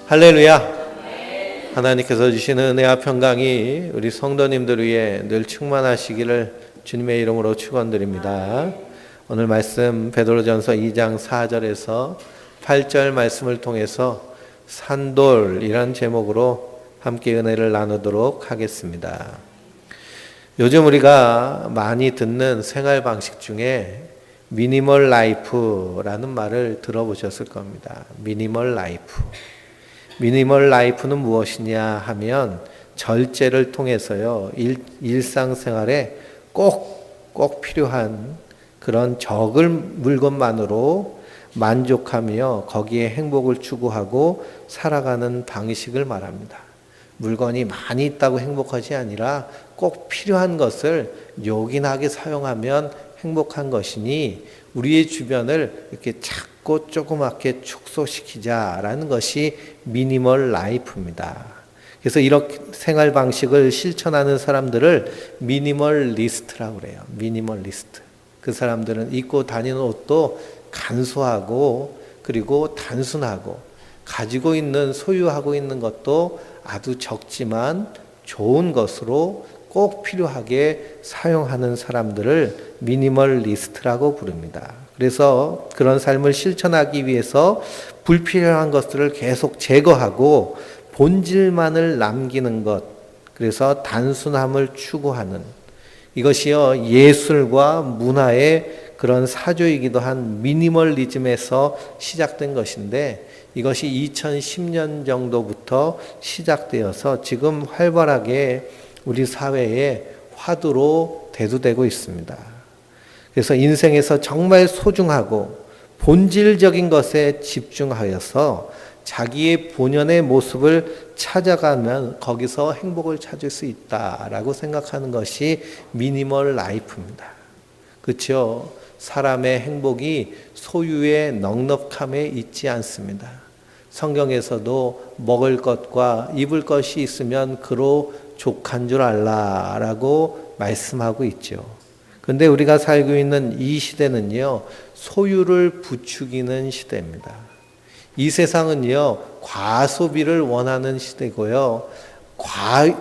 할렐루야. 하나님께서 주시는 은혜와 평강이 우리 성도님들 위해 늘 충만하시기를 주님의 이름으로 축원드립니다. 오늘 말씀 베드로전서 2장 4절에서 8절 말씀을 통해서 산돌이란 제목으로 함께 은혜를 나누도록 하겠습니다. 요즘 우리가 많이 듣는 생활 방식 중에 미니멀 라이프라는 말을 들어보셨을 겁니다. 미니멀 라이프. 미니멀 라이프는 무엇이냐 하면 절제를 통해서요, 일상생활에 꼭 필요한 그런 적은 물건만으로 만족하며 거기에 행복을 추구하고 살아가는 방식을 말합니다. 물건이 많이 있다고 행복하지 아니라 꼭 필요한 것을 요긴하게 사용하면 행복한 것이니 우리의 주변을 이렇게 작고 조그맣게 축소시키자라는 것이 미니멀 라이프입니다. 그래서 이렇게 생활 방식을 실천하는 사람들을 미니멀리스트라고 그래요. 미니멀리스트. 그 사람들은 입고 다니는 옷도 간소하고 그리고 단순하고 가지고 있는 소유하고 있는 것도 아주 적지만 좋은 것으로 꼭 필요하게 사용하는 사람들을 미니멀리스트라고 부릅니다. 그래서 그런 삶을 실천하기 위해서 불필요한 것들을 계속 제거하고 본질만을 남기는 것, 그래서 단순함을 추구하는 이것이요, 예술과 문화의 그런 사조이기도 한 미니멀리즘에서 시작된 것인데 이것이 2010년 정도부터 시작되어서 지금 활발하게 우리 사회의 화두로 대두되고 있습니다. 그래서 인생에서 정말 소중하고 본질적인 것에 집중하여서 자기의 본연의 모습을 찾아가면 거기서 행복을 찾을 수 있다라고 생각하는 것이 미니멀 라이프입니다. 그렇죠? 사람의 행복이 소유의 넉넉함에 있지 않습니다. 성경에서도 먹을 것과 입을 것이 있으면 그로 족한 줄 알라라고 말씀하고 있죠. 그런데 우리가 살고 있는 이 시대는요, 소유를 부추기는 시대입니다. 이 세상은요, 과소비를 원하는 시대고요,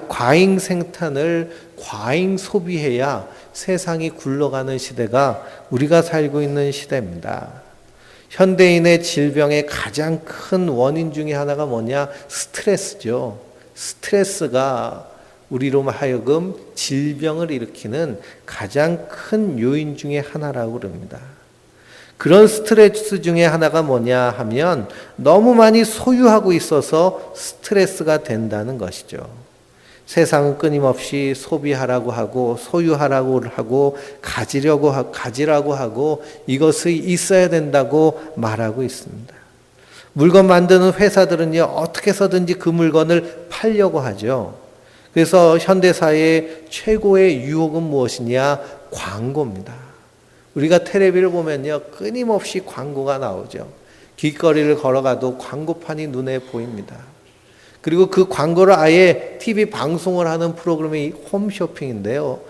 과잉 생산을 과잉 소비해야 세상이 굴러가는 시대가 우리가 살고 있는 시대입니다. 현대인의 질병의 가장 큰 원인 중에 하나가 뭐냐? 스트레스죠. 스트레스가 우리로 하여금 질병을 일으키는 가장 큰 요인 중에 하나라고 그럽니다. 그런 스트레스 중에 하나가 뭐냐 하면 너무 많이 소유하고 있어서 스트레스가 된다는 것이죠. 세상은 끊임없이 소비하라고 하고 소유하라고 하고 가지라고 하고 이것이 있어야 된다고 말하고 있습니다. 물건 만드는 회사들은요, 어떻게 해서든지 그 물건을 팔려고 하죠. 그래서 현대사회의 최고의 유혹은 무엇이냐? 광고입니다. 우리가 텔레비를 보면요, 끊임없이 광고가 나오죠. 길거리를 걸어가도 광고판이 눈에 보입니다. 그리고 그 광고를 아예 TV 방송을 하는 프로그램이 홈쇼핑인데요.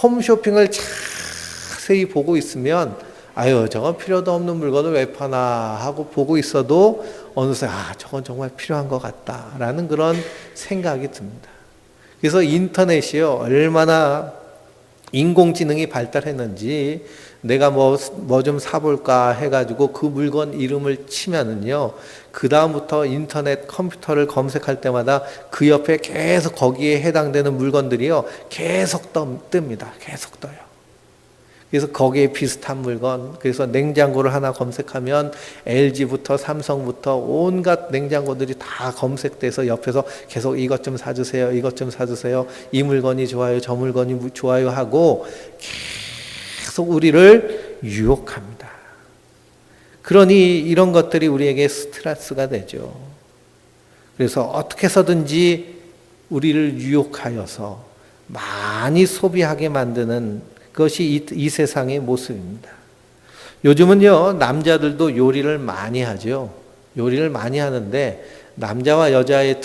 홈쇼핑을 자세히 보고 있으면 아유, 저건 필요도 없는 물건을 왜 파나 하고 보고 있어도 어느새 저건 정말 필요한 것 같다라는 그런 생각이 듭니다. 그래서 인터넷이요, 얼마나 인공지능이 발달했는지 내가 뭐 좀 사볼까 해가지고 그 물건 이름을 치면은요, 그 다음부터 인터넷 컴퓨터를 검색할 때마다 그 옆에 계속 거기에 해당되는 물건들이요, 계속 뜹니다. 계속 떠요. 그래서 거기에 비슷한 물건, 그래서 냉장고를 하나 검색하면 LG부터 삼성부터 온갖 냉장고들이 다 검색돼서 옆에서 계속 이것 좀 사주세요, 이것 좀 사주세요, 이 물건이 좋아요, 저 물건이 좋아요 하고 계속 우리를 유혹합니다. 그러니 이런 것들이 우리에게 스트레스가 되죠. 그래서 어떻게 해서든지 우리를 유혹하여서 많이 소비하게 만드는 그것이 이 세상의 모습입니다. 요즘은요, 남자들도 요리를 많이 하죠. 요리를 많이 하는데 남자와 여자의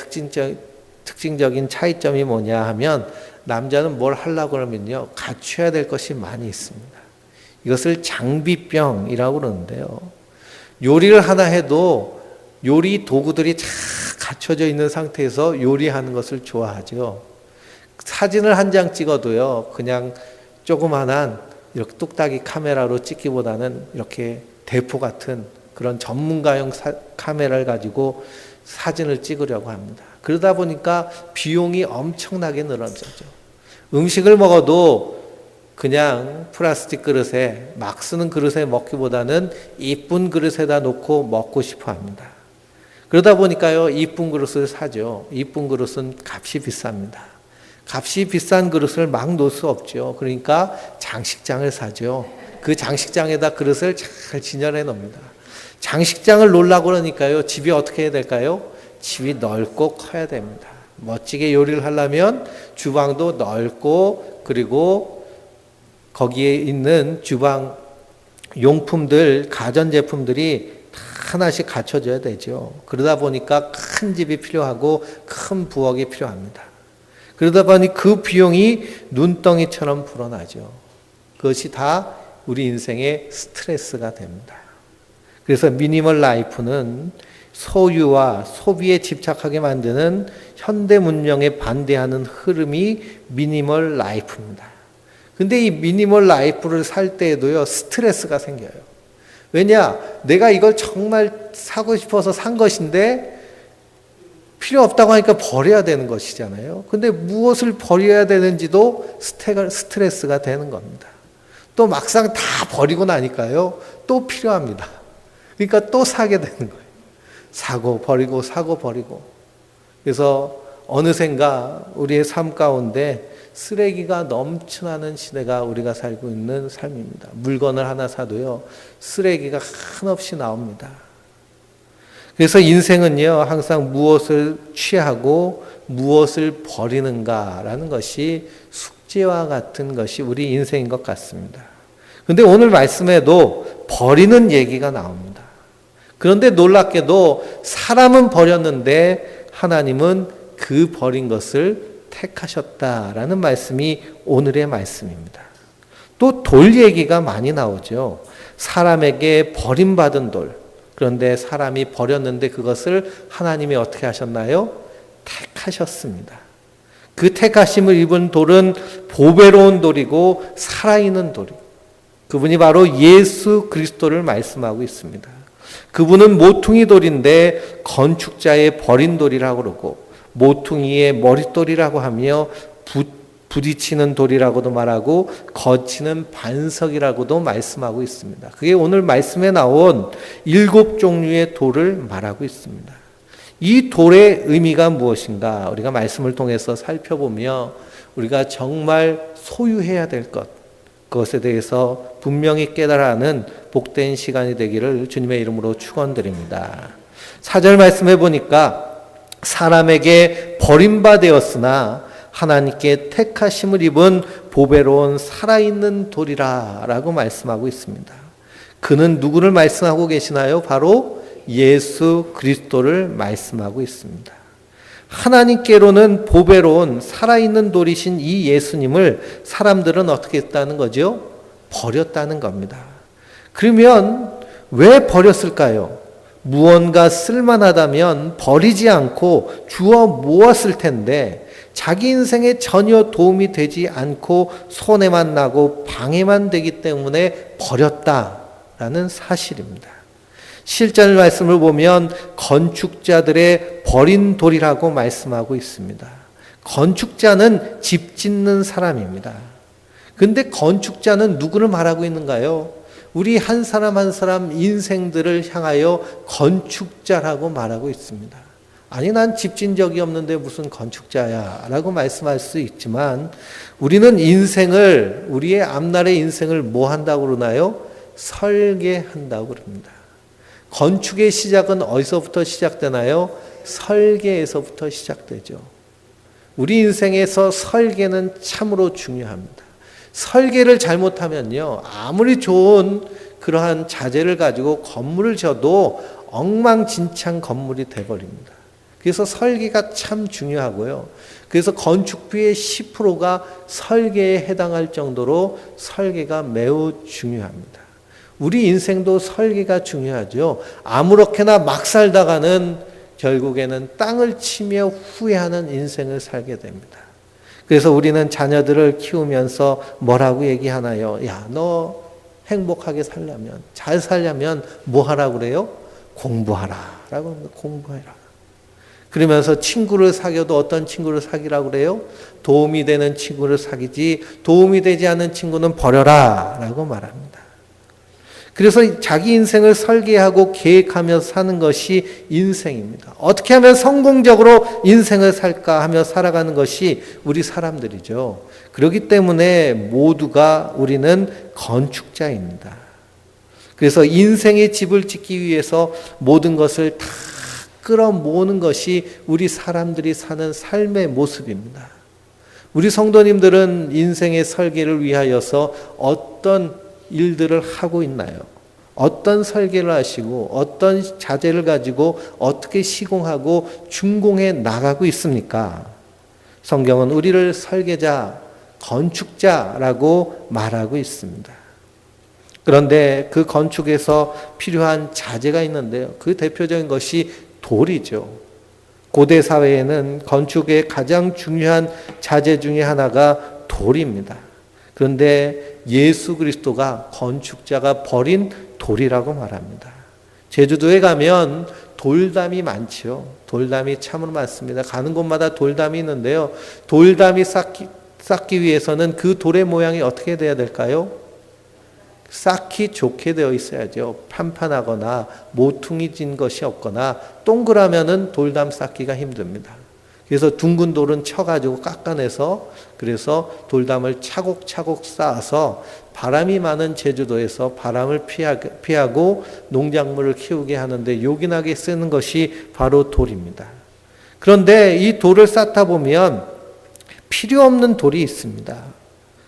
특징적인 차이점이 뭐냐 하면 남자는 뭘 하려고 그러면요, 갖춰야 될 것이 많이 있습니다. 이것을 장비병이라고 그러는데요. 요리를 하나 해도 요리 도구들이 잘 갖춰져 있는 상태에서 요리하는 것을 좋아하죠. 사진을 한 장 찍어도요, 그냥 조그만한 이렇게 뚝딱이 카메라로 찍기보다는 이렇게 대포 같은 그런 전문가용 카메라를 가지고 사진을 찍으려고 합니다. 그러다 보니까 비용이 엄청나게 늘어졌죠. 음식을 먹어도 그냥 플라스틱 그릇에 막 쓰는 그릇에 먹기보다는 이쁜 그릇에다 놓고 먹고 싶어 합니다. 그러다 보니까요, 이쁜 그릇을 사죠. 이쁜 그릇은 값이 비쌉니다. 값이 비싼 그릇을 막 놓을 수 없죠. 그러니까 장식장을 사죠. 그 장식장에다 그릇을 잘 진열해 놓습니다. 장식장을 놓으려고 그러니까요, 집이 어떻게 해야 될까요? 집이 넓고 커야 됩니다. 멋지게 요리를 하려면 주방도 넓고, 그리고 거기에 있는 주방 용품들, 가전제품들이 하나씩 갖춰져야 되죠. 그러다 보니까 큰 집이 필요하고 큰 부엌이 필요합니다. 그러다 보니 그 비용이 눈덩이처럼 불어나죠. 그것이 다 우리 인생의 스트레스가 됩니다. 그래서 미니멀 라이프는 소유와 소비에 집착하게 만드는 현대 문명에 반대하는 흐름이 미니멀 라이프입니다. 근데 이 미니멀 라이프를 살 때에도요, 스트레스가 생겨요. 왜냐? 내가 이걸 정말 사고 싶어서 산 것인데 필요 없다고 하니까 버려야 되는 것이잖아요. 근데 무엇을 버려야 되는지도 스트레스가 되는 겁니다. 또 막상 다 버리고 나니까요, 또 필요합니다. 그러니까 또 사게 되는 거예요. 사고 버리고 사고 버리고. 그래서 어느샌가 우리의 삶 가운데 쓰레기가 넘쳐나는 시대가 우리가 살고 있는 삶입니다. 물건을 하나 사도요, 쓰레기가 한없이 나옵니다. 그래서 인생은요, 항상 무엇을 취하고 무엇을 버리는가라는 것이 숙제와 같은 것이 우리 인생인 것 같습니다. 그런데 오늘 말씀에도 버리는 얘기가 나옵니다. 그런데 놀랍게도 사람은 버렸는데 하나님은 그 버린 것을 택하셨다라는 말씀이 오늘의 말씀입니다. 또 돌 얘기가 많이 나오죠. 사람에게 버림받은 돌. 그런데 사람이 버렸는데 그것을 하나님이 어떻게 하셨나요? 택하셨습니다. 그 택하심을 입은 돌은 보배로운 돌이고 살아있는 돌이. 그분이 바로 예수 그리스도를 말씀하고 있습니다. 그분은 모퉁이 돌인데 건축자의 버린 돌이라고 그러고 모퉁이의 머릿돌이라고 하며 부딪히는 돌이라고도 말하고 거치는 반석이라고도 말씀하고 있습니다. 그게 오늘 말씀에 나온 7종류의 돌을 말하고 있습니다. 이 돌의 의미가 무엇인가? 우리가 말씀을 통해서 살펴보며 우리가 정말 소유해야 될 것, 그것에 대해서 분명히 깨달아는 복된 시간이 되기를 주님의 이름으로 축원드립니다. 4절 말씀해 보니까 사람에게 버림받았으나 하나님께 택하심을 입은 보배로운 살아있는 돌이라 라고 말씀하고 있습니다. 그는 누구를 말씀하고 계시나요? 바로 예수 그리스도를 말씀하고 있습니다. 하나님께로는 보배로운 살아있는 돌이신 이 예수님을 사람들은 어떻게 했다는 거죠? 버렸다는 겁니다. 그러면 왜 버렸을까요? 무언가 쓸만하다면 버리지 않고 주워 모았을 텐데 자기 인생에 전혀 도움이 되지 않고 손해만 나고 방해만 되기 때문에 버렸다라는 사실입니다. 실전 말씀을 보면 건축자들의 버린 돌이라고 말씀하고 있습니다. 건축자는 집 짓는 사람입니다. 근데 건축자는 누구를 말하고 있는가요? 우리 한 사람 한 사람 인생들을 향하여 건축자라고 말하고 있습니다. 아니, 난 집 진 적이 없는데 무슨 건축자야 라고 말씀할 수 있지만 우리는 인생을, 우리의 앞날의 인생을 뭐 한다고 그러나요? 설계한다고 그럽니다. 건축의 시작은 어디서부터 시작되나요? 설계에서부터 시작되죠. 우리 인생에서 설계는 참으로 중요합니다. 설계를 잘못하면요, 아무리 좋은 그러한 자재를 가지고 건물을 지어도 엉망진창 건물이 돼버립니다. 그래서 설계가 참 중요하고요. 그래서 건축비의 10%가 설계에 해당할 정도로 설계가 매우 중요합니다. 우리 인생도 설계가 중요하죠. 아무렇게나 막 살다가는 결국에는 땅을 치며 후회하는 인생을 살게 됩니다. 그래서 우리는 자녀들을 키우면서 뭐라고 얘기하나요? 야, 너 행복하게 살려면, 잘 살려면 뭐 하라고 그래요? 공부하라 라고 합니다. 공부해라. 그러면서 친구를 사귀어도 어떤 친구를 사귀라고 그래요? 도움이 되는 친구를 사귀지 도움이 되지 않는 친구는 버려라 라고 말합니다. 그래서 자기 인생을 설계하고 계획하며 사는 것이 인생입니다. 어떻게 하면 성공적으로 인생을 살까 하며 살아가는 것이 우리 사람들이죠. 그렇기 때문에 모두가 우리는 건축자입니다. 그래서 인생의 집을 짓기 위해서 모든 것을 다 끌어모으는 것이 우리 사람들이 사는 삶의 모습입니다. 우리 성도님들은 인생의 설계를 위하여서 어떤 일들을 하고 있나요? 어떤 설계를 하시고 어떤 자재를 가지고 어떻게 시공하고 준공해 나가고 있습니까? 성경은 우리를 설계자, 건축자라고 말하고 있습니다. 그런데 그 건축에서 필요한 자재가 있는데요. 그 대표적인 것이 돌이죠. 고대 사회에는 건축의 가장 중요한 자재 중에 하나가 돌입니다. 그런데 예수 그리스도가 건축자가 버린 돌이라고 말합니다. 제주도에 가면 돌담이 많죠. 돌담이 참으로 많습니다. 가는 곳마다 돌담이 있는데요. 돌담이 쌓기 위해서는 그 돌의 모양이 어떻게 돼야 될까요? 쌓기 좋게 되어 있어야죠. 판판하거나 모퉁이진 것이 없거나 동그라면은 돌담 쌓기가 힘듭니다. 그래서 둥근 돌은 쳐가지고 깎아내서 그래서 돌담을 차곡차곡 쌓아서 바람이 많은 제주도에서 바람을 피하고 농작물을 키우게 하는데 요긴하게 쓰는 것이 바로 돌입니다. 그런데 이 돌을 쌓다 보면 필요 없는 돌이 있습니다.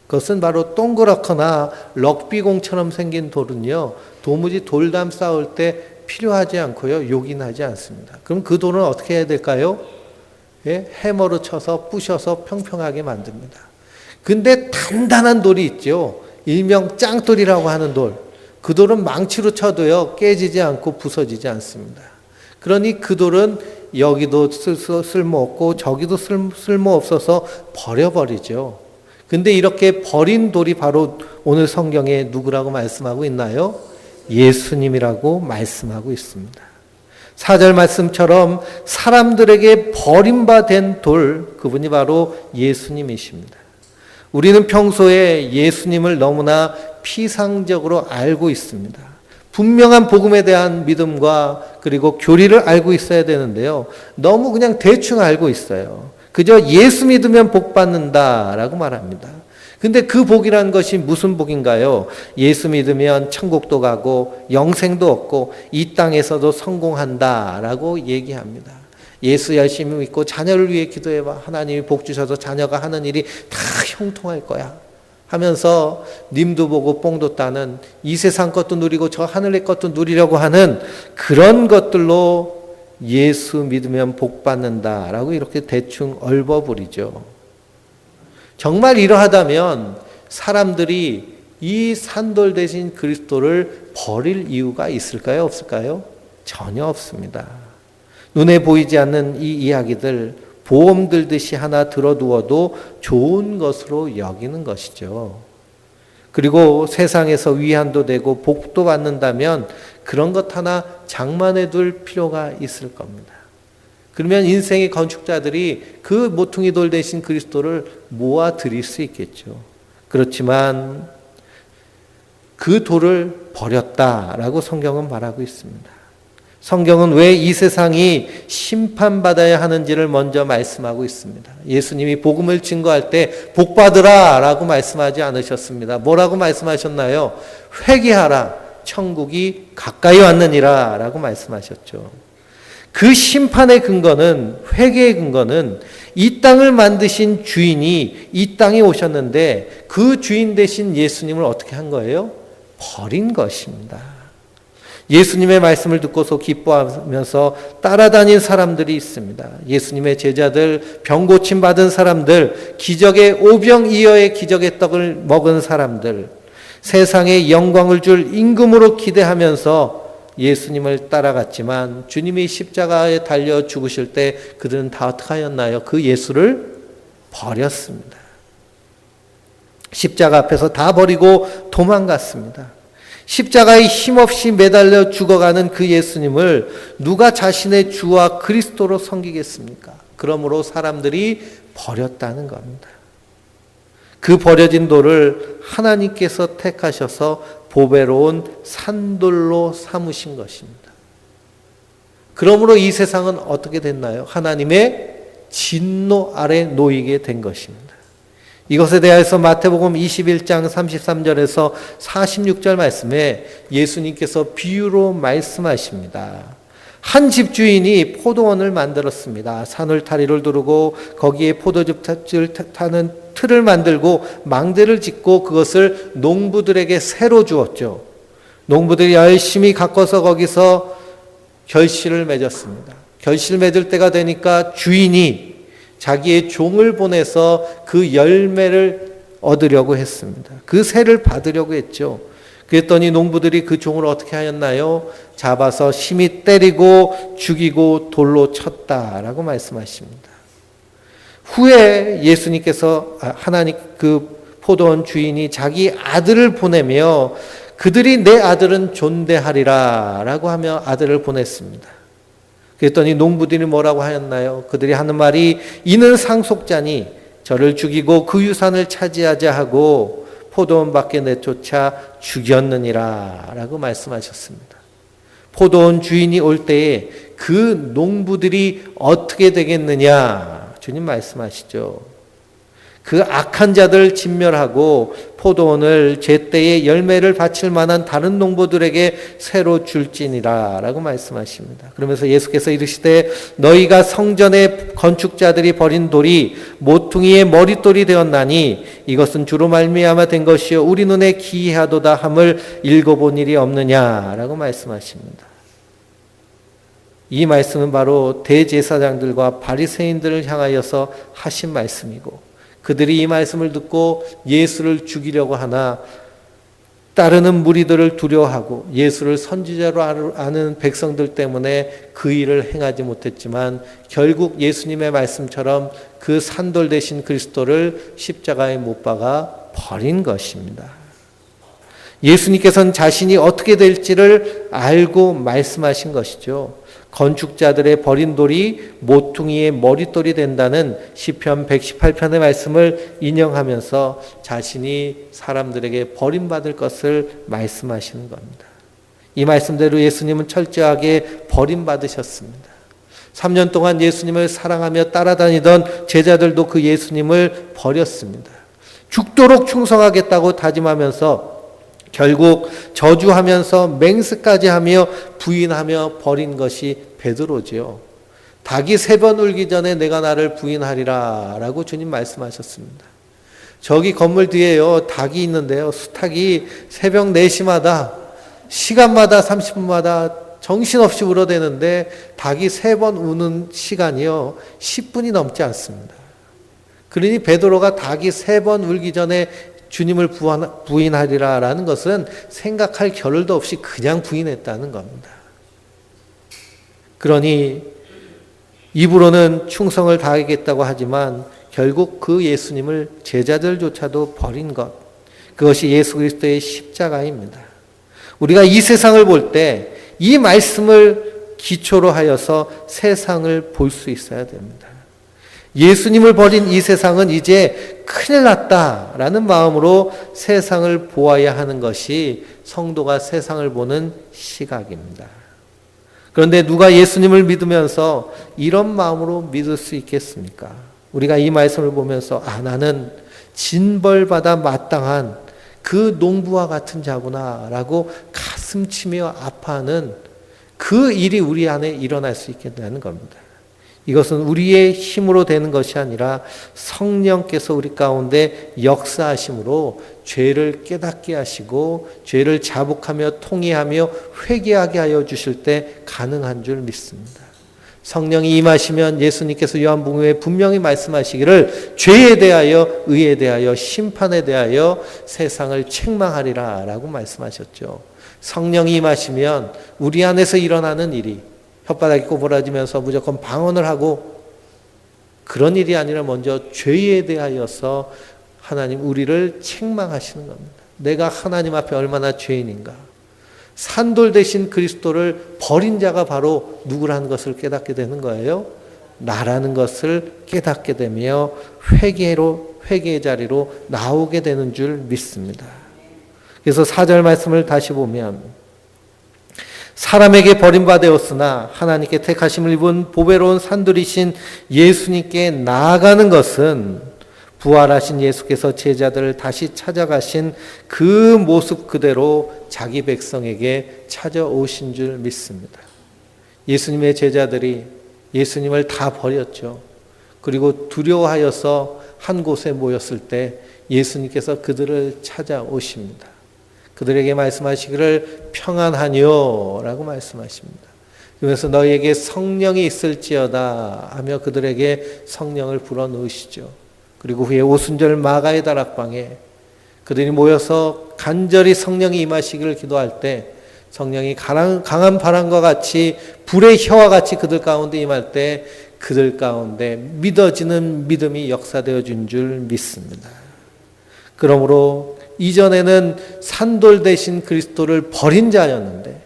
그것은 바로 동그랗거나 럭비공처럼 생긴 돌은요, 도무지 돌담 쌓을 때 필요하지 않고요, 요긴하지 않습니다. 그럼 그 돌은 어떻게 해야 될까요? 예? 해머로 쳐서 부셔서 평평하게 만듭니다. 근데 단단한 돌이 있죠. 일명 짱돌이라고 하는 돌. 그 돌은 망치로 쳐도요, 깨지지 않고 부서지지 않습니다. 그러니 그 돌은 여기도 쓸모없고 저기도 쓸모없어서 버려버리죠. 근데 이렇게 버린 돌이 바로 오늘 성경에 누구라고 말씀하고 있나요? 예수님이라고 말씀하고 있습니다. 4절 말씀처럼 사람들에게 버림받은 돌, 그분이 바로 예수님이십니다. 우리는 평소에 예수님을 너무나 피상적으로 알고 있습니다. 분명한 복음에 대한 믿음과 그리고 교리를 알고 있어야 되는데요. 너무 그냥 대충 알고 있어요. 그저 예수 믿으면 복 받는다라고 말합니다. 근데 그 복이라는 것이 무슨 복인가요? 예수 믿으면 천국도 가고 영생도 얻고 이 땅에서도 성공한다라고 얘기합니다. 예수 열심히 믿고 자녀를 위해 기도해봐. 하나님이 복 주셔서 자녀가 하는 일이 다 형통할 거야 하면서 님도 보고 뽕도 따는 이 세상 것도 누리고 저 하늘의 것도 누리려고 하는 그런 것들로 예수 믿으면 복 받는다라고 이렇게 대충 얽어버리죠. 정말 이러하다면 사람들이 이 산돌 대신 그리스도를 버릴 이유가 있을까요? 없을까요? 전혀 없습니다. 눈에 보이지 않는 이 이야기들 보험 들듯이 하나 들어두어도 좋은 것으로 여기는 것이죠. 그리고 세상에서 위안도 되고 복도 받는다면 그런 것 하나 장만해 둘 필요가 있을 겁니다. 그러면 인생의 건축자들이 그 모퉁이 돌 대신 그리스도를 모아 드릴 수 있겠죠. 그렇지만 그 돌을 버렸다라고 성경은 말하고 있습니다. 성경은 왜 이 세상이 심판받아야 하는지를 먼저 말씀하고 있습니다. 예수님이 복음을 증거할 때 복 받으라 라고 말씀하지 않으셨습니다. 뭐라고 말씀하셨나요? 회개하라, 천국이 가까이 왔느니라 라고 말씀하셨죠. 그 심판의 근거는, 회개의 근거는 이 땅을 만드신 주인이 이 땅에 오셨는데 그 주인 대신 예수님을 어떻게 한 거예요? 버린 것입니다. 예수님의 말씀을 듣고서 기뻐하면서 따라다닌 사람들이 있습니다. 예수님의 제자들, 병 고침 받은 사람들, 기적의 오병이어의 기적의 떡을 먹은 사람들, 세상에 영광을 줄 임금으로 기대하면서 예수님을 따라갔지만 주님이 십자가에 달려 죽으실 때 그들은 다 어떻게 하였나요? 그 예수를 버렸습니다. 십자가 앞에서 다 버리고 도망갔습니다. 십자가에 힘없이 매달려 죽어가는 그 예수님을 누가 자신의 주와 그리스도로 섬기겠습니까? 그러므로 사람들이 버렸다는 겁니다. 그 버려진 돌을 하나님께서 택하셔서 보배로운 산돌로 삼으신 것입니다. 그러므로 이 세상은 어떻게 됐나요? 하나님의 진노 아래 놓이게 된 것입니다. 이것에 대해서 마태복음 21장 33절에서 46절 말씀에 예수님께서 비유로 말씀하십니다. 한 집주인이 포도원을 만들었습니다. 산울타리를 두르고 거기에 포도즙을 타는 틀을 만들고 망대를 짓고 그것을 농부들에게 새로 주었죠. 농부들이 열심히 가꿔서 거기서 결실을 맺었습니다. 결실 맺을 때가 되니까 주인이 자기의 종을 보내서 그 열매를 얻으려고 했습니다. 그 새를 받으려고 했죠. 그랬더니 농부들이 그 종을 어떻게 하였나요? 잡아서 심히 때리고 죽이고 돌로 쳤다라고 말씀하십니다. 후에 예수님께서 하나님 그 포도원 주인이 자기 아들을 보내며 그들이 내 아들은 존대하리라 라고 하며 아들을 보냈습니다. 그랬더니 농부들이 뭐라고 하였나요? 그들이 하는 말이 이는 상속자니 저를 죽이고 그 유산을 차지하자 하고 포도원 밖에 내쫓아 죽였느니라 라고 말씀하셨습니다. 포도원 주인이 올 때에 그 농부들이 어떻게 되겠느냐 주님 말씀하시죠. 그 악한 자들 진멸하고 포도원을 제때에 열매를 바칠 만한 다른 농부들에게 새로 줄지니라 라고 말씀하십니다. 그러면서 예수께서 이르시되 너희가 성전의 건축자들이 버린 돌이 모퉁이의 머릿돌이 되었나니 이것은 주로 말미암아 된 것이요 우리 눈에 기이하도다 함을 읽어본 일이 없느냐 라고 말씀하십니다. 이 말씀은 바로 대제사장들과 바리새인들을 향하여서 하신 말씀이고 그들이 이 말씀을 듣고 예수를 죽이려고 하나 따르는 무리들을 두려워하고 예수를 선지자로 아는 백성들 때문에 그 일을 행하지 못했지만 결국 예수님의 말씀처럼 그 산돌 대신 그리스도를 십자가에 못 박아 버린 것입니다. 예수님께서는 자신이 어떻게 될지를 알고 말씀하신 것이죠. 건축자들의 버린 돌이 모퉁이의 머릿돌이 된다는 시편 118편의 말씀을 인용하면서 자신이 사람들에게 버림받을 것을 말씀하시는 겁니다. 이 말씀대로 예수님은 철저하게 버림받으셨습니다. 3년 동안 예수님을 사랑하며 따라다니던 제자들도 그 예수님을 버렸습니다. 죽도록 충성하겠다고 다짐하면서 결국 저주하면서 맹세까지 하며 부인하며 버린 것이 베드로지요. 닭이 3번 울기 전에 내가 나를 부인하리라 라고 주님 말씀하셨습니다. 저기 건물 뒤에요 닭이 있는데요. 수탉이 새벽 4시마다 시간마다 30분마다 정신없이 울어대는데 닭이 3번 우는 시간이요 10분이 넘지 않습니다. 그러니 베드로가 닭이 3번 울기 전에 주님을 부인하리라 라는 것은 생각할 겨를도 없이 그냥 부인했다는 겁니다. 그러니 입으로는 충성을 다하겠다고 하지만 결국 그 예수님을 제자들조차도 버린 것, 그것이 예수 그리스도의 십자가입니다. 우리가 이 세상을 볼 때 이 말씀을 기초로 하여서 세상을 볼 수 있어야 됩니다. 예수님을 버린 이 세상은 이제 큰일 났다라는 마음으로 세상을 보아야 하는 것이 성도가 세상을 보는 시각입니다. 그런데 누가 예수님을 믿으면서 이런 마음으로 믿을 수 있겠습니까? 우리가 이 말씀을 보면서 나는 진벌받아 마땅한 그 농부와 같은 자구나 라고 가슴 치며 아파하는 그 일이 우리 안에 일어날 수 있겠다는 겁니다. 이것은 우리의 힘으로 되는 것이 아니라 성령께서 우리 가운데 역사하심으로 죄를 깨닫게 하시고 죄를 자복하며 통회하며 회개하게 하여 주실 때 가능한 줄 믿습니다. 성령이 임하시면 예수님께서 요한복음에 분명히 말씀하시기를 죄에 대하여, 의에 대하여, 심판에 대하여 세상을 책망하리라 라고 말씀하셨죠. 성령이 임하시면 우리 안에서 일어나는 일이 혓바닥이 꼬부라지면서 무조건 방언을 하고 그런 일이 아니라 먼저 죄에 대하여서 하나님 우리를 책망하시는 겁니다. 내가 하나님 앞에 얼마나 죄인인가. 산돌 대신 그리스도를 버린 자가 바로 누구라는 것을 깨닫게 되는 거예요. 나라는 것을 깨닫게 되며 회개의 자리로 나오게 되는 줄 믿습니다. 그래서 4절 말씀을 다시 보면 사람에게 버림받았으나 하나님께 택하심을 입은 보배로운 산돌이신 예수님께 나아가는 것은 부활하신 예수께서 제자들을 다시 찾아가신 그 모습 그대로 자기 백성에게 찾아오신 줄 믿습니다. 예수님의 제자들이 예수님을 다 버렸죠. 그리고 두려워하여서 한 곳에 모였을 때 예수님께서 그들을 찾아오십니다. 그들에게 말씀하시기를 평안하뇨 라고 말씀하십니다. 그러면서 너희에게 성령이 있을지어다 하며 그들에게 성령을 불어넣으시죠. 그리고 후에 오순절 마가의 다락방에 그들이 모여서 간절히 성령이 임하시기를 기도할 때 성령이 강한 바람과 같이 불의 혀와 같이 그들 가운데 임할 때 그들 가운데 믿어지는 믿음이 역사되어 준 줄 믿습니다. 그러므로 이전에는 산돌 대신 그리스도를 버린 자였는데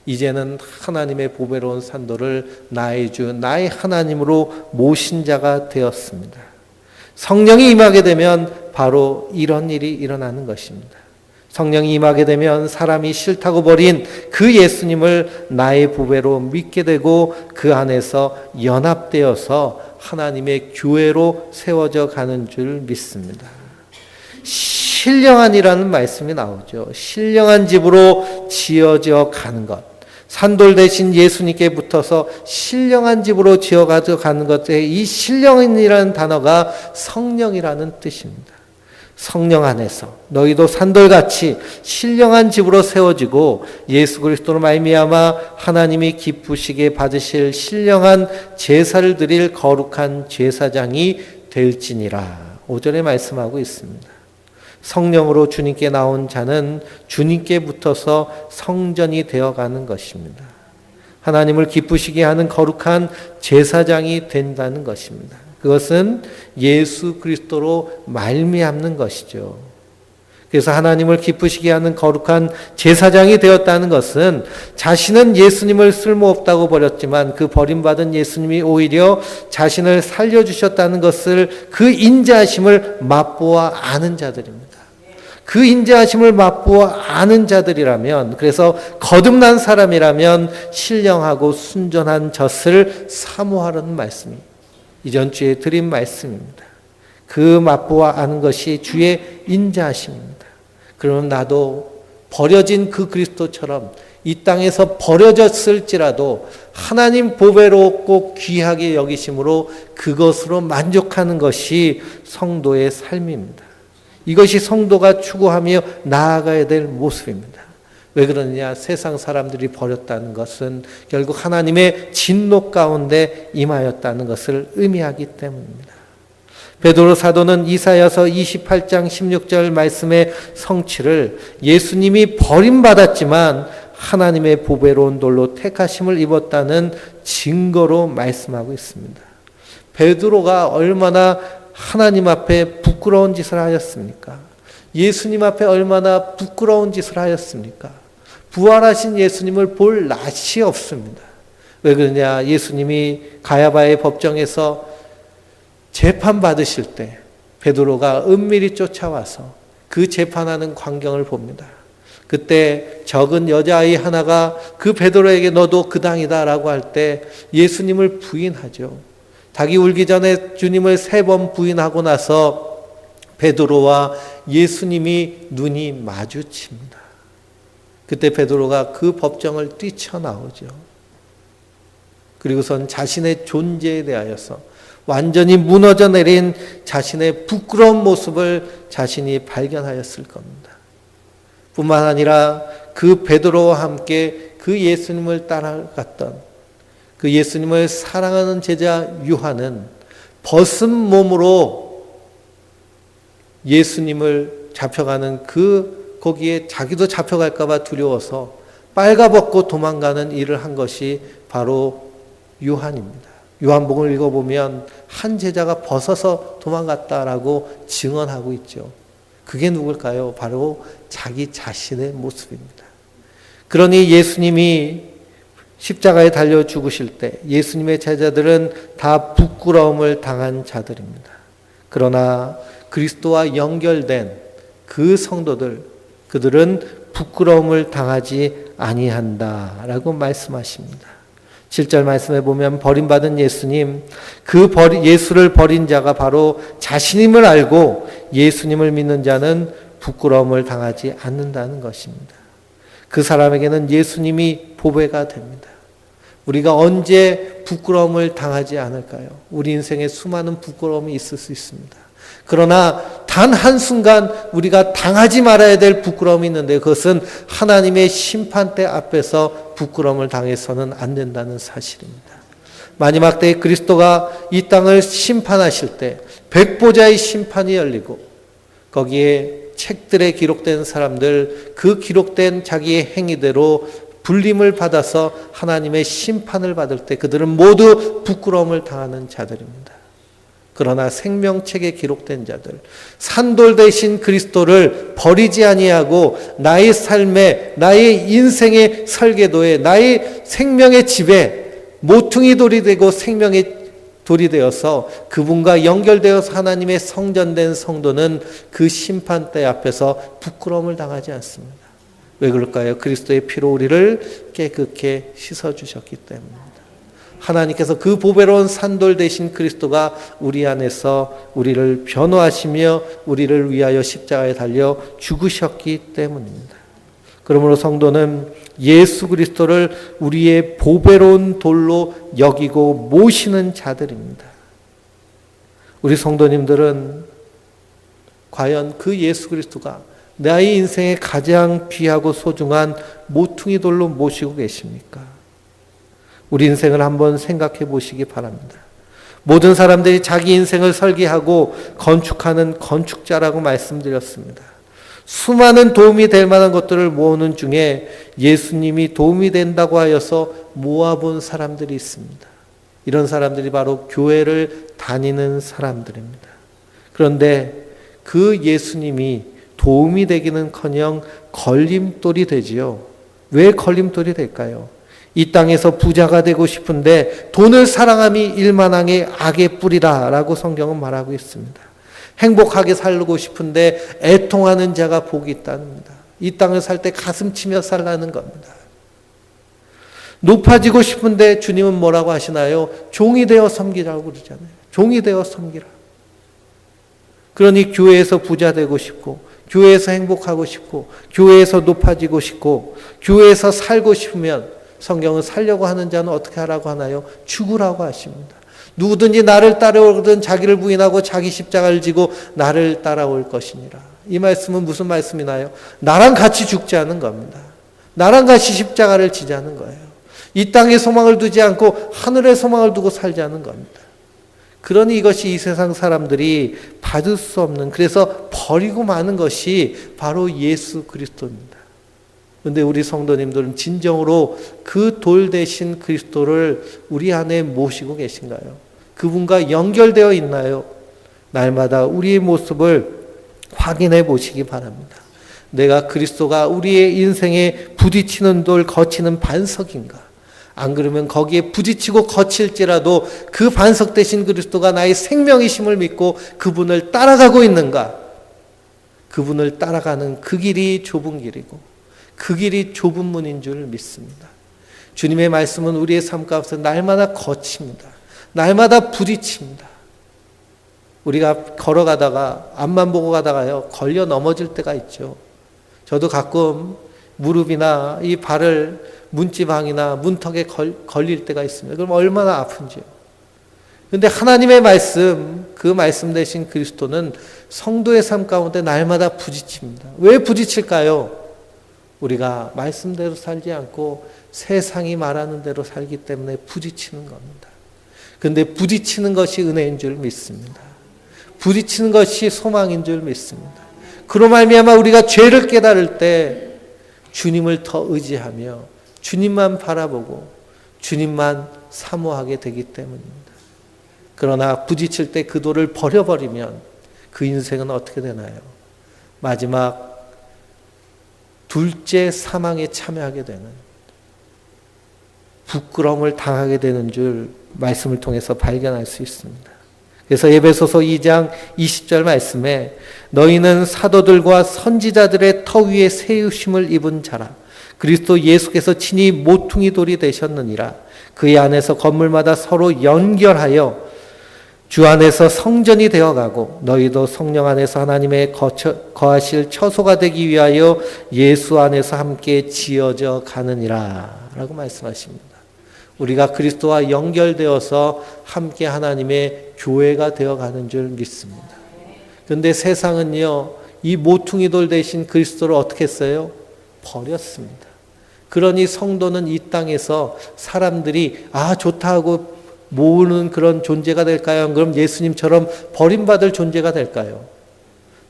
이제는 하나님의 보배로운 산돌을 나의 주, 나의 하나님으로 모신 자가 되었습니다. 성령이 임하게 되면 바로 이런 일이 일어나는 것입니다. 성령이 임하게 되면 사람이 싫다고 버린 그 예수님을 나의 보배로 믿게 되고 그 안에서 연합되어서 하나님의 교회로 세워져 가는 줄 믿습니다. 신령한이라는 말씀이 나오죠. 신령한 집으로 지어져 가는 것. 산돌 대신 예수님께 붙어서 신령한 집으로 지어가져 가는 것에 이 신령이라는 단어가 성령이라는 뜻입니다. 성령 안에서 너희도 산돌같이 신령한 집으로 세워지고 예수 그리스도로 말미암아 하나님이 기쁘시게 받으실 신령한 제사를 드릴 거룩한 제사장이 될지니라. 5절에 말씀하고 있습니다. 성령으로 주님께 나온 자는 주님께 붙어서 성전이 되어가는 것입니다. 하나님을 기쁘시게 하는 거룩한 제사장이 된다는 것입니다. 그것은 예수 그리스도로 말미암는 것이죠. 그래서 하나님을 기쁘시게 하는 거룩한 제사장이 되었다는 것은 자신은 예수님을 쓸모없다고 버렸지만 그 버림받은 예수님이 오히려 자신을 살려주셨다는 것을 그 인자하심을 맛보아 아는 자들입니다. 그 인자하심을 맛보아 아는 자들이라면, 그래서 거듭난 사람이라면 신령하고 순전한 젖을 사모하라는 말씀이 이전 주에 드린 말씀입니다. 그 맛보아 아는 것이 주의 인자하심입니다. 그러면 나도 버려진 그 그리스도처럼 이 땅에서 버려졌을지라도 하나님 보배로 꼭 귀하게 여기심으로 그것으로 만족하는 것이 성도의 삶입니다. 이것이 성도가 추구하며 나아가야 될 모습입니다. 왜 그러느냐? 세상 사람들이 버렸다는 것은 결국 하나님의 진노 가운데 임하였다는 것을 의미하기 때문입니다. 베드로 사도는 이사야서 28장 16절 말씀의 성취를 예수님이 버림받았지만 하나님의 보배로운 돌로 택하심을 입었다는 증거로 말씀하고 있습니다. 베드로가 얼마나 하나님 앞에 부끄러운 짓을 하였습니까? 예수님 앞에 얼마나 부끄러운 짓을 하였습니까? 부활하신 예수님을 볼 낯이 없습니다. 왜 그러냐? 예수님이 가야바의 법정에서 재판받으실 때 베드로가 은밀히 쫓아와서 그 재판하는 광경을 봅니다. 그때 적은 여자아이 하나가 그 베드로에게 너도 그 당이다 라고 할 때 예수님을 부인하죠. 닭이 울기 전에 주님을 3번 부인하고 나서 베드로와 예수님이 눈이 마주칩니다. 그때 베드로가 그 법정을 뛰쳐나오죠. 그리고선 자신의 존재에 대하여서 완전히 무너져 내린 자신의 부끄러운 모습을 자신이 발견하였을 겁니다. 뿐만 아니라 그 베드로와 함께 그 예수님을 따라갔던 그 예수님을 사랑하는 제자 유한은 벗은 몸으로 예수님을 잡혀가는 거기에 자기도 잡혀갈까 봐 두려워서 빨가벗고 도망가는 일을 한 것이 바로 요한입니다. 요한복음을 읽어보면 한 제자가 벗어서 도망갔다라고 증언하고 있죠. 그게 누굴까요? 바로 자기 자신의 모습입니다. 그러니 예수님이 십자가에 달려 죽으실 때 예수님의 제자들은 다 부끄러움을 당한 자들입니다. 그러나 그리스도와 연결된 그 성도들, 그들은 부끄러움을 당하지 아니한다라고 말씀하십니다. 7절 말씀에 보면 버림받은 예수님, 예수를 버린 자가 바로 자신임을 알고 예수님을 믿는 자는 부끄러움을 당하지 않는다는 것입니다. 그 사람에게는 예수님이 보배가 됩니다. 우리가 언제 부끄러움을 당하지 않을까요? 우리 인생에 수많은 부끄러움이 있을 수 있습니다. 그러나 단 한순간 우리가 당하지 말아야 될 부끄러움이 있는데 그것은 하나님의 심판대 앞에서 부끄러움을 당해서는 안 된다는 사실입니다. 마지막 때에 그리스도가 이 땅을 심판하실 때 백보자의 심판이 열리고 거기에 책들에 기록된 사람들, 그 기록된 자기의 행위대로 불림을 받아서 하나님의 심판을 받을 때 그들은 모두 부끄러움을 당하는 자들입니다. 그러나 생명책에 기록된 자들, 산돌 대신 그리스도를 버리지 아니하고 나의 삶에, 나의 인생의 설계도에, 나의 생명의 집에 모퉁이 돌이 되고 생명의 돌이 되어서 그분과 연결되어서 하나님의 성전된 성도는 그 심판대 앞에서 부끄러움을 당하지 않습니다. 왜 그럴까요? 그리스도의 피로 우리를 깨끗게 씻어주셨기 때문입니다. 하나님께서 그 보배로운 산돌 대신 그리스도가 우리 안에서 우리를 변호하시며 우리를 위하여 십자가에 달려 죽으셨기 때문입니다. 그러므로 성도는 예수 그리스도를 우리의 보배로운 돌로 여기고 모시는 자들입니다. 우리 성도님들은 과연 그 예수 그리스도가 나의 인생에 가장 귀하고 소중한 모퉁이 돌로 모시고 계십니까? 우리 인생을 한번 생각해 보시기 바랍니다. 모든 사람들이 자기 인생을 설계하고 건축하는 건축자라고 말씀드렸습니다. 수많은 도움이 될 만한 것들을 모으는 중에 예수님이 도움이 된다고 하여서 모아본 사람들이 있습니다. 이런 사람들이 바로 교회를 다니는 사람들입니다. 그런데 그 예수님이 도움이 되기는커녕 걸림돌이 되지요. 왜 걸림돌이 될까요? 이 땅에서 부자가 되고 싶은데 돈을 사랑함이 일만항의 악의 뿌리라라고 성경은 말하고 있습니다. 행복하게 살고 싶은데 애통하는 자가 복이 있답니다. 이 땅을 살 때 가슴 치며 살라는 겁니다. 높아지고 싶은데 주님은 뭐라고 하시나요? 종이 되어 섬기라고 그러잖아요. 종이 되어 섬기라. 그러니 교회에서 부자 되고 싶고 교회에서 행복하고 싶고 교회에서 높아지고 싶고 교회에서 살고 싶으면 성경은 살려고 하는 자는 어떻게 하라고 하나요? 죽으라고 하십니다. 누구든지 나를 따라오거든 자기를 부인하고 자기 십자가를 지고 나를 따라올 것이니라. 이 말씀은 무슨 말씀이나요? 나랑 같이 죽자는 겁니다. 나랑 같이 십자가를 지자는 거예요. 이 땅에 소망을 두지 않고 하늘에 소망을 두고 살자는 겁니다. 그러니 이것이 이 세상 사람들이 받을 수 없는, 그래서 버리고 마는 것이 바로 예수 그리스도입니다. 그런데 우리 성도님들은 진정으로 그 돌 대신 그리스도를 우리 안에 모시고 계신가요? 그분과 연결되어 있나요? 날마다 우리의 모습을 확인해 보시기 바랍니다. 내가 그리스도가 우리의 인생에 부딪히는 돌, 거치는 반석인가? 안 그러면 거기에 부딪히고 거칠지라도 그 반석 대신 그리스도가 나의 생명이심을 믿고 그분을 따라가고 있는가? 그분을 따라가는 그 길이 좁은 길이고 그 길이 좁은 문인 줄 믿습니다. 주님의 말씀은 우리의 삶 가운데 날마다 거칩니다. 날마다 부딪힙니다. 우리가 걸어가다가 앞만 보고 가다가요 걸려 넘어질 때가 있죠. 저도 가끔 무릎이나 이 발을 문지방이나 문턱에 걸릴 때가 있습니다. 그럼 얼마나 아픈지요. 그런데 하나님의 말씀, 그 말씀 대신 그리스도는 성도의 삶 가운데 날마다 부딪힙니다. 왜 부딪힐까요? 우리가 말씀대로 살지 않고 세상이 말하는 대로 살기 때문에 부딪히는 겁니다. 근데 부딪히는 것이 은혜인 줄 믿습니다. 부딪히는 것이 소망인 줄 믿습니다. 그로 말미암아 우리가 죄를 깨달을 때 주님을 더 의지하며 주님만 바라보고 주님만 사모하게 되기 때문입니다. 그러나 부딪힐 때 그 도를 버려버리면 그 인생은 어떻게 되나요? 마지막 둘째 사망에 참여하게 되는, 부끄러움을 당하게 되는 줄 말씀을 통해서 발견할 수 있습니다. 그래서 에베소서 2장 20절 말씀에 너희는 사도들과 선지자들의 터 위에 세우심을 입은 자라. 그리스도 예수께서 친히 모퉁이 돌이 되셨느니라. 그의 안에서 건물마다 서로 연결하여 주 안에서 성전이 되어가고 너희도 성령 안에서 하나님의 거하실 처소가 되기 위하여 예수 안에서 함께 지어져 가느니라 라고 말씀하십니다. 우리가 그리스도와 연결되어서 함께 하나님의 교회가 되어가는 줄 믿습니다. 그런데 세상은요, 이 모퉁이 돌 대신 그리스도를 어떻게 했어요? 버렸습니다. 그러니 성도는 이 땅에서 사람들이 좋다 하고 모으는 그런 존재가 될까요? 그럼 예수님처럼 버림받을 존재가 될까요?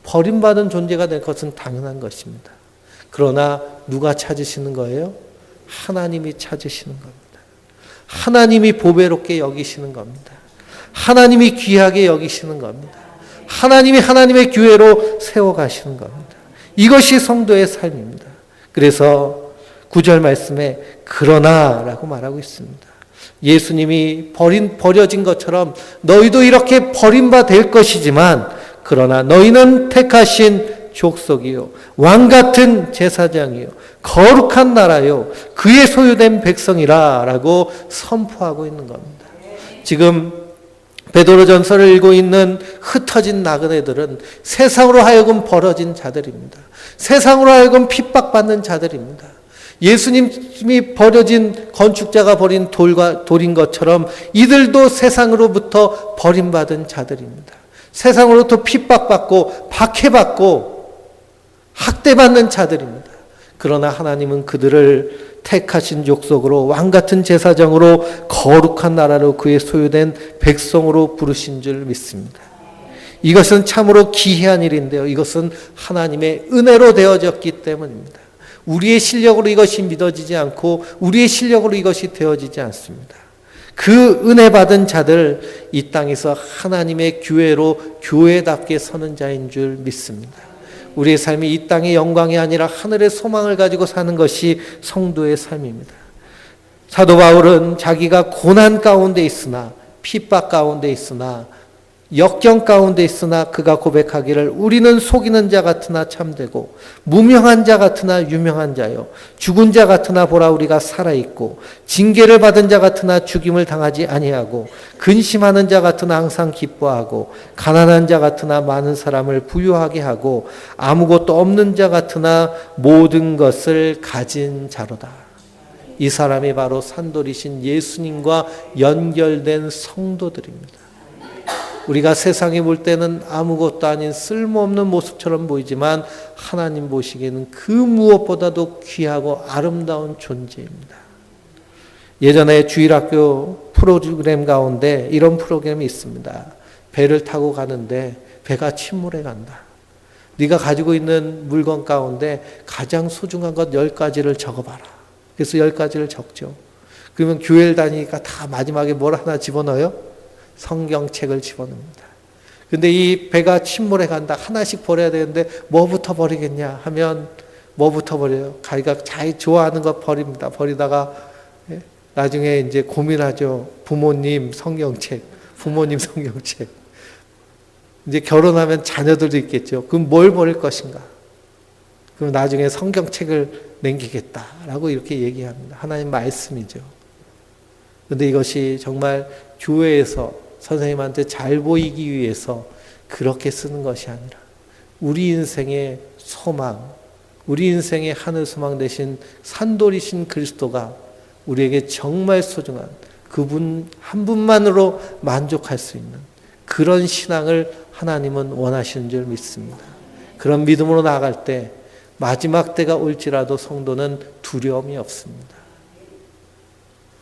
버림받은 존재가 될 것은 당연한 것입니다. 그러나 누가 찾으시는 거예요? 하나님이 찾으시는 겁니다. 하나님이 보배롭게 여기시는 겁니다. 하나님이 귀하게 여기시는 겁니다. 하나님이 하나님의 교회로 세워가시는 겁니다. 이것이 성도의 삶입니다. 그래서 9절 말씀에 그러나 라고 말하고 있습니다. 예수님이 버려진 것처럼 너희도 이렇게 버림받아 될 것이지만 그러나 너희는 택하신 족속이요 왕같은 제사장이요 거룩한 나라요 그의 소유된 백성이라 라고 선포하고 있는 겁니다. 지금 베드로전서를 읽고 있는 흩어진 나그네들은 세상으로 하여금 벌어진 자들입니다. 세상으로 하여금 핍박받는 자들입니다. 예수님이 버려진 건축자가 버린 돌인 것처럼 이들도 세상으로부터 버림받은 자들입니다. 세상으로부터 핍박받고 박해받고 학대받는 자들입니다. 그러나 하나님은 그들을 택하신 족속으로 왕같은 제사장으로 거룩한 나라로 그의 소유된 백성으로 부르신 줄 믿습니다. 이것은 참으로 기이한 일인데요. 이것은 하나님의 은혜로 되어졌기 때문입니다. 우리의 실력으로 이것이 믿어지지 않고 우리의 실력으로 이것이 되어지지 않습니다. 그 은혜 받은 자들 이 땅에서 하나님의 교회로 교회답게 서는 자인 줄 믿습니다. 우리의 삶이 이 땅의 영광이 아니라 하늘의 소망을 가지고 사는 것이 성도의 삶입니다. 사도 바울은 자기가 고난 가운데 있으나 핍박 가운데 있으나 역경 가운데 있으나 그가 고백하기를 우리는 속이는 자 같으나 참되고 무명한 자 같으나 유명한 자요 죽은 자 같으나 보라 우리가 살아있고 징계를 받은 자 같으나 죽임을 당하지 아니하고 근심하는 자 같으나 항상 기뻐하고 가난한 자 같으나 많은 사람을 부유하게 하고 아무것도 없는 자 같으나 모든 것을 가진 자로다. 이 사람이 바로 산돌이신 예수님과 연결된 성도들입니다. 우리가 세상에 볼 때는 아무것도 아닌 쓸모없는 모습처럼 보이지만 하나님 보시기에는 그 무엇보다도 귀하고 아름다운 존재입니다. 예전에 주일학교 프로그램 가운데 이런 프로그램이 있습니다. 배를 타고 가는데 배가 침몰해 간다. 네가 가지고 있는 물건 가운데 가장 소중한 것 10가지를 적어봐라. 그래서 10가지를 적죠. 그러면 교회를 다니니까 다 마지막에 뭘 하나 집어넣어요? 성경책을 집어넣습니다. 근데 이 배가 침몰해 간다. 하나씩 버려야 되는데 뭐부터 버리겠냐 하면 뭐부터 버려요? 자기가 자기 좋아하는 거 버립니다. 버리다가 나중에 이제 고민하죠. 부모님 성경책. 이제 결혼하면 자녀들도 있겠죠. 그럼 뭘 버릴 것인가? 그럼 나중에 성경책을 남기겠다라고 이렇게 얘기합니다. 하나님 말씀이죠. 그런데 이것이 정말 교회에서 선생님한테 잘 보이기 위해서 그렇게 쓰는 것이 아니라 우리 인생의 소망, 우리 인생의 하늘 소망 대신 산돌이신 그리스도가 우리에게 정말 소중한 그분 한 분만으로 만족할 수 있는 그런 신앙을 하나님은 원하시는 줄 믿습니다. 그런 믿음으로 나아갈 때 마지막 때가 올지라도 성도는 두려움이 없습니다.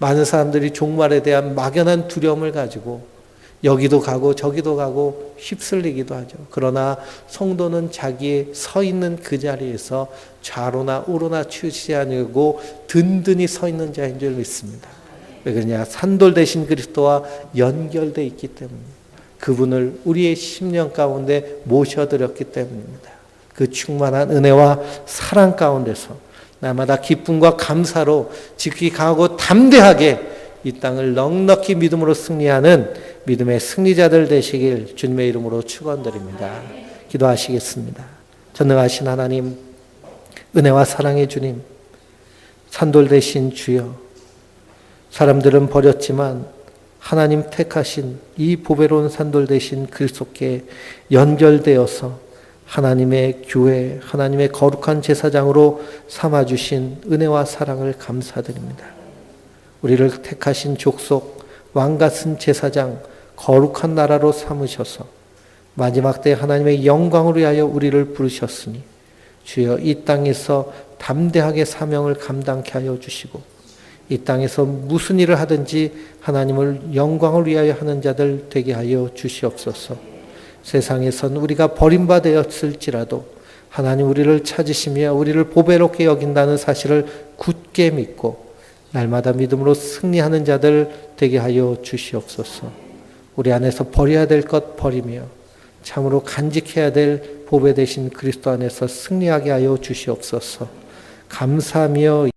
많은 사람들이 종말에 대한 막연한 두려움을 가지고 여기도 가고 저기도 가고 휩쓸리기도 하죠. 그러나 성도는 자기의 서 있는 그 자리에서 좌로나 우로나 치우치지 않고 든든히 서 있는 자인 줄 믿습니다. 왜 그러냐? 산돌 대신 그리스도와 연결되어 있기 때문입니다. 그분을 우리의 심령 가운데 모셔드렸기 때문입니다. 그 충만한 은혜와 사랑 가운데서 날마다 기쁨과 감사로 지극히 강하고 담대하게 이 땅을 넉넉히 믿음으로 승리하는 믿음의 승리자들 되시길 주님의 이름으로 축원드립니다. 기도하시겠습니다. 전능하신 하나님, 은혜와 사랑의 주님, 산돌 되신 주여, 사람들은 버렸지만 하나님 택하신 이 보배로운 산돌 되신 그리스도께 연결되어서 하나님의 교회, 하나님의 거룩한 제사장으로 삼아주신 은혜와 사랑을 감사드립니다. 우리를 택하신 족속, 왕같은 제사장, 거룩한 나라로 삼으셔서 마지막 때 하나님의 영광을 위하여 우리를 부르셨으니 주여 이 땅에서 담대하게 사명을 감당케 하여 주시고 이 땅에서 무슨 일을 하든지 하나님을 영광을 위하여 하는 자들 되게 하여 주시옵소서. 세상에선 우리가 버림받았을지라도 하나님 우리를 찾으시며 우리를 보배롭게 여긴다는 사실을 굳게 믿고 날마다 믿음으로 승리하는 자들 되게 하여 주시옵소서. 우리 안에서 버려야 될 것 버리며 참으로 간직해야 될 보배 되신 그리스도 안에서 승리하게 하여 주시옵소서. 감사하며